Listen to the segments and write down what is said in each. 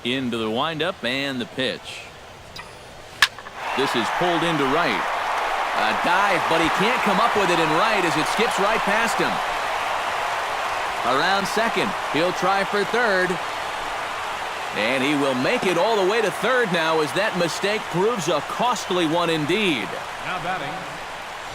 Into the windup and the pitch. This is pulled into right. A dive, but he can't come up with it in right as it skips right past him. Around second. He'll try for third. And he will make it all the way to third now as that mistake proves a costly one indeed. Now batting.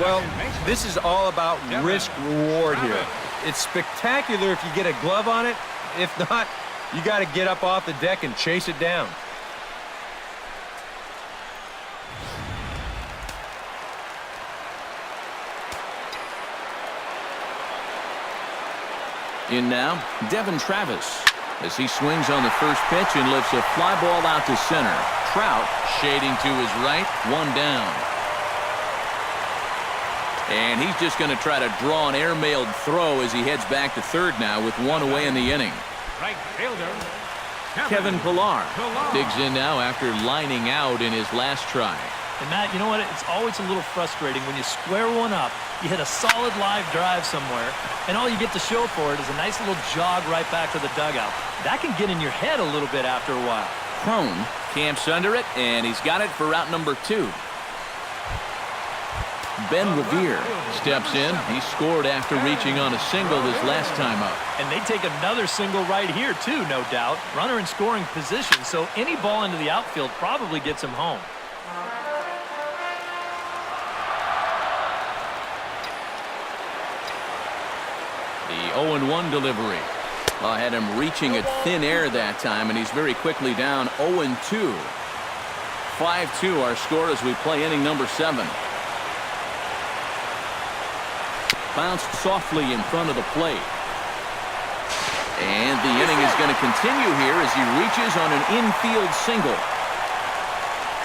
Well, this is all about risk-reward here. It's spectacular if you get a glove on it. If not, you got to get up off the deck and chase it down. In now, Devin Travis as he swings on the first pitch and lifts a fly ball out to center. Trout shading to his right, one down. And he's just going to try to draw an airmailed throw as he heads back to third now with one away in the inning. Right fielder. Kevin Pillar digs in now after lining out in his last try. And Matt, you know what? It's always a little frustrating when you square one up, you hit a solid live drive somewhere, and all you get to show for it is a nice little jog right back to the dugout. That can get in your head a little bit after a while. Crone camps under it, and he's got it for route number 2. Ben Revere steps in. He scored after reaching on a single his last time up. And they take another single right here, too, no doubt. Runner in scoring position, so any ball into the outfield probably gets him home. The 0-1 delivery. Had him reaching at thin air that time, and he's very quickly down 0-2. 5-2 our score as we play inning number 7. Bounced softly in front of the plate. And the inning is going to continue here as he reaches on an infield single.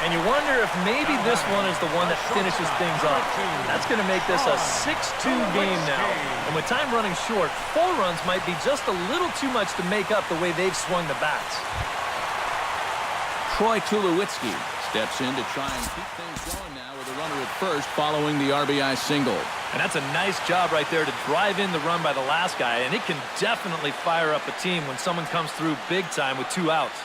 And you wonder if maybe this one is the one that finishes things off. That's going to make this a 6-2 game now. And with time running short, 4 runs might be just a little too much to make up the way they've swung the bats. Troy Tulowitzki steps in to try and keep things going now with a runner at first following the RBI single. And that's a nice job right there to drive in the run by the last guy. And it can definitely fire up a team when someone comes through big time with 2 outs.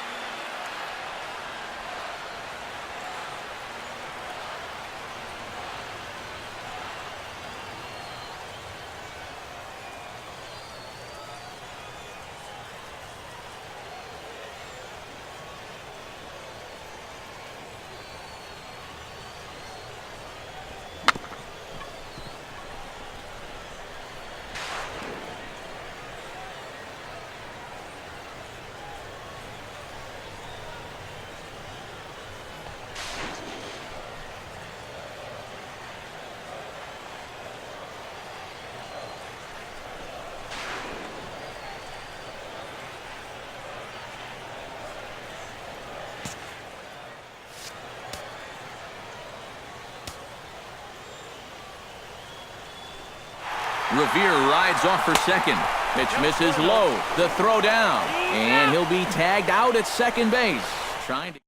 Revere rides off for second. Pitch misses low. The throw down. And he'll be tagged out at second base. Trying to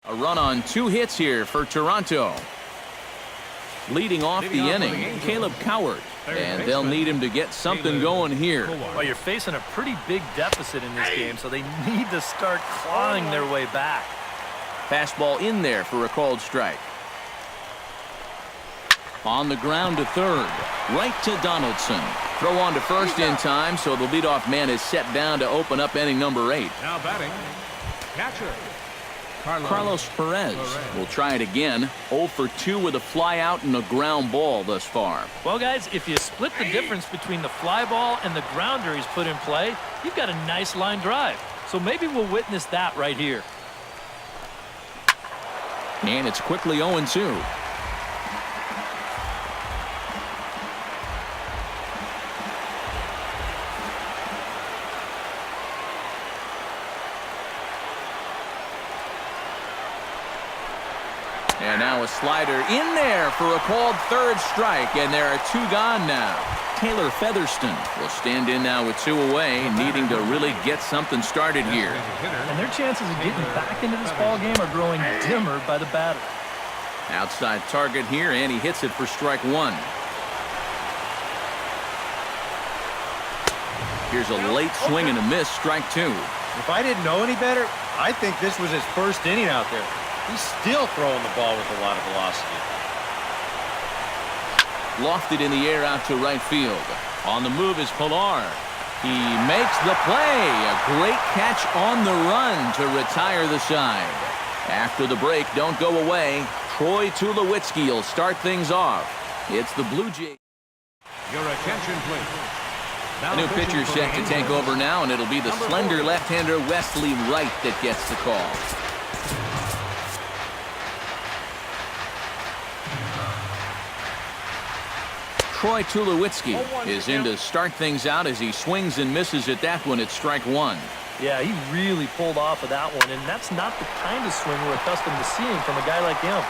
a run on 2 hits here for Toronto. Leading off the inning, Caleb Coward. And they'll need him to get something going here. Well, you're facing a pretty big deficit in this game, so they need to start clawing their way back. Fastball in there for a called strike. On the ground to third. Right to Donaldson. Throw on to first in time, so the leadoff man is set down to open up inning number 8. Now batting, catcher. Carlos Perez will try it again. 0 for 2 with a fly out and a ground ball thus far. Well, guys, if you split the difference between the fly ball and the grounder he's put in play, you've got a nice line drive. So maybe we'll witness that right here. And it's quickly 0-2. And now a slider in there for a called third strike, and there are 2 gone now. Taylor Featherston will stand in now with 2 away, needing to really get something started here. And their chances of getting back into this ball game are growing dimmer by the batter. Outside target here, and he hits it for strike 1. Here's a late swing and a miss, strike 2. If I didn't know any better, I think this was his first inning out there. He's still throwing the ball with a lot of velocity. Lofted in the air out to right field. On the move is Pilar. He makes the play. A great catch on the run to retire the side. After the break, don't go away. Troy Tulowitzki will start things off. It's the Blue Jays. Your attention, please. A new pitcher set to take over now, and it'll be the slender left-hander Wesley Wright that gets the call. Troy Tulowitzki is in to start things out as he swings and misses at that one at strike one. Yeah, he really pulled off of that one, and that's not the kind of swing we're accustomed to seeing from a guy like him.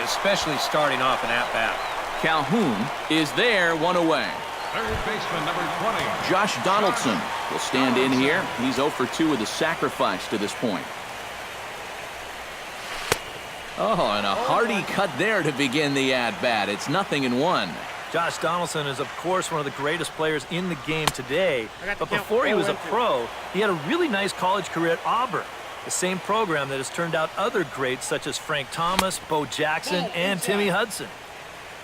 Especially starting off an at-bat. Calhoun is there, one away. Third baseman, number 20. Josh Donaldson will stand in here. He's 0 for 2 with a sacrifice to this point. Oh, and a hearty cut there to begin the at-bat. It's 0-1. Josh Donaldson is, of course, one of the greatest players in the game today. But before he was a pro, he had a really nice college career at Auburn, the same program that has turned out other greats such as Frank Thomas, Bo Jackson, and Timmy Hudson.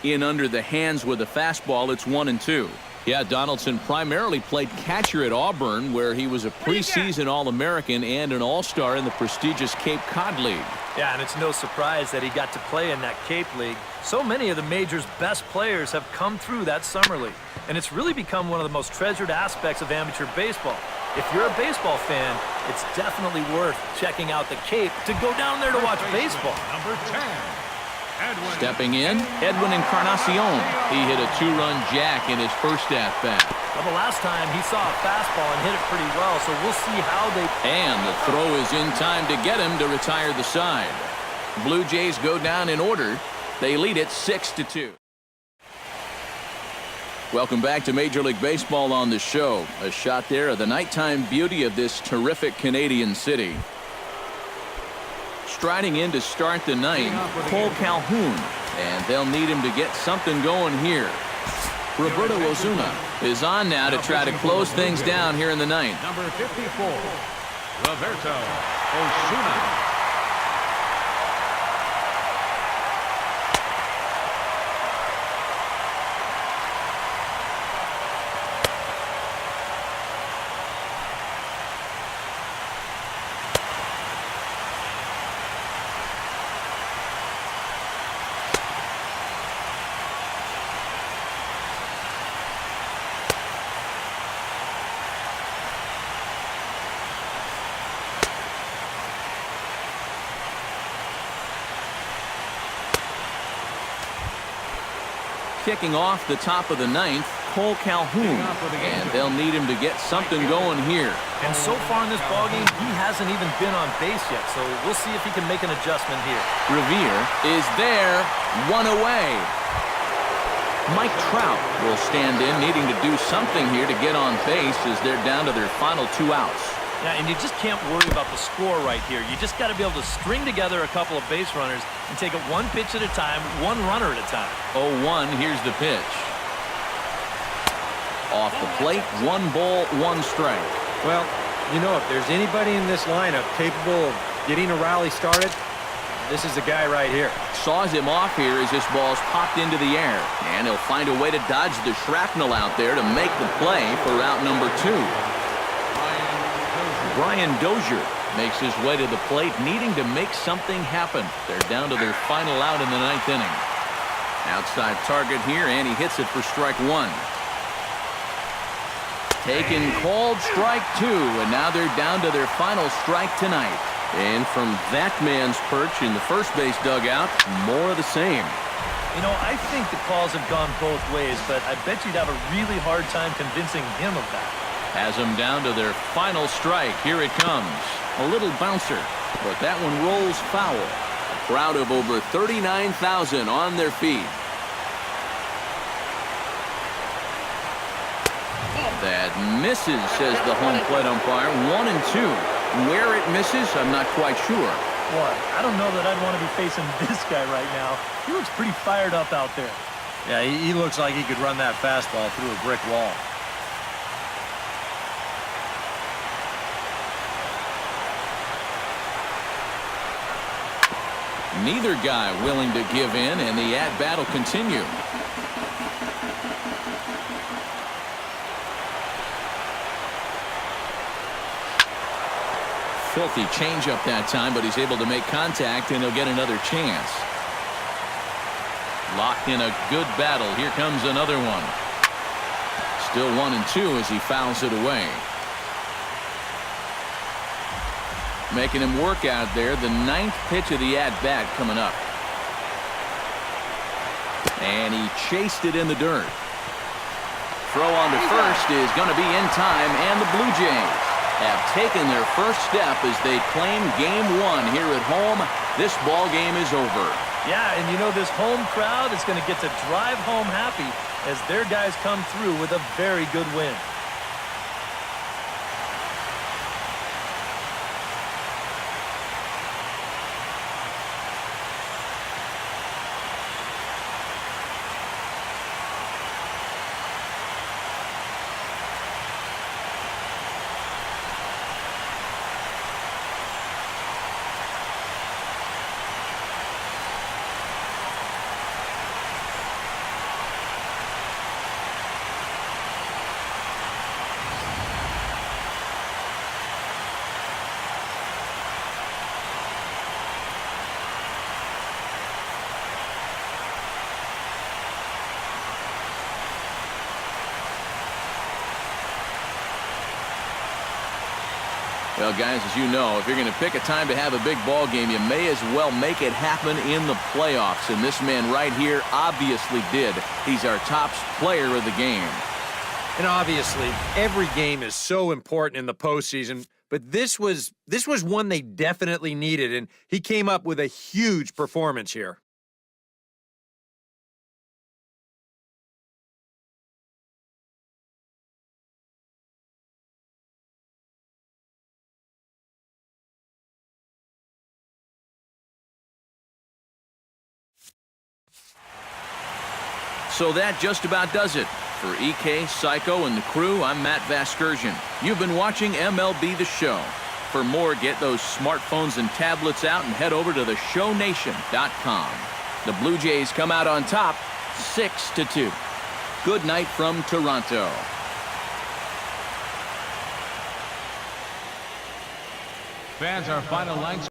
In under the hands with a fastball, it's 1-2. Yeah, Donaldson primarily played catcher at Auburn, where he was a preseason All-American and an All-Star in the prestigious Cape Cod League. Yeah, and it's no surprise that he got to play in that Cape League. So many of the major's best players have come through that summer league, and it's really become one of the most treasured aspects of amateur baseball. If you're a baseball fan, it's definitely worth checking out the Cape to go down there to watch baseball. Number 10. Edwin. Stepping in, Edwin Encarnacion. He hit a 2-run jack in his first at-bat. Well, the last time he saw a fastball and hit it pretty well, so we'll see how they... And the throw is in time to get him to retire the side. Blue Jays go down in order. They lead it 6-2. Welcome back to Major League Baseball on the show. A shot there of the nighttime beauty of this terrific Canadian city. Striding in to start the ninth, Cole Calhoun, and they'll need him to get something going here. Roberto Osuna is on now to try to close things down here in the ninth. Number 54, Roberto Osuna. Kicking off the top of the ninth, Cole Calhoun, and they'll need him to get something going here. And so far in this ballgame, he hasn't even been on base yet, so we'll see if he can make an adjustment here. Revere is there, one away. Mike Trout will stand in, needing to do something here to get on base as they're down to their final 2 outs. Yeah, and you just can't worry about the score right here. You just got to be able to string together a couple of base runners and take it one pitch at a time, one runner at a time. 0-1, here's the pitch. Off the plate, 1 ball, 1 strike. Well, you know, if there's anybody in this lineup capable of getting a rally started, this is the guy right here. Saws him off here as this ball's popped into the air. And he'll find a way to dodge the shrapnel out there to make the play for out number 2. Brian Dozier makes his way to the plate, needing to make something happen. They're down to their final out in the 9th inning. Outside target here, and he hits it for strike 1. Taken, called strike 2, and now they're down to their final strike tonight. And from that man's perch in the first base dugout, more of the same. You know, I think the calls have gone both ways, but I bet you'd have a really hard time convincing him of that. Has them down to their final strike. Here it comes. A little bouncer, but that one rolls foul. A crowd of over 39,000 on their feet. That misses, says the home plate umpire. 1-2. Where it misses, I'm not quite sure. Boy, I don't know that I'd want to be facing this guy right now. He looks pretty fired up out there. Yeah, he looks like he could run that fastball through a brick wall. Neither guy willing to give in, and the at-bat will continue. Filthy changeup that time, but he's able to make contact, and he'll get another chance. Locked in a good battle. Here comes another one. Still 1-2 as he fouls it away. Making him work out there. The 9th pitch of the at-bat coming up. And he chased it in the dirt. Throw on to first is going to be in time, and the Blue Jays have taken their first step as they claim game 1 here at home. This ball game is over. Yeah, and you know this home crowd is going to get to drive home happy as their guys come through with a very good win. Well, guys, as you know, if you're going to pick a time to have a big ball game, you may as well make it happen in the playoffs. And this man right here obviously did. He's our top player of the game. And obviously, every game is so important in the postseason, but this was one they definitely needed, and he came up with a huge performance here. So that just about does it. For EK, Psycho, and the crew, I'm Matt Vasgersian. You've been watching MLB The Show. For more, get those smartphones and tablets out and head over to theshownation.com. The Blue Jays come out on top, 6-2. Good night from Toronto. Fans, our final line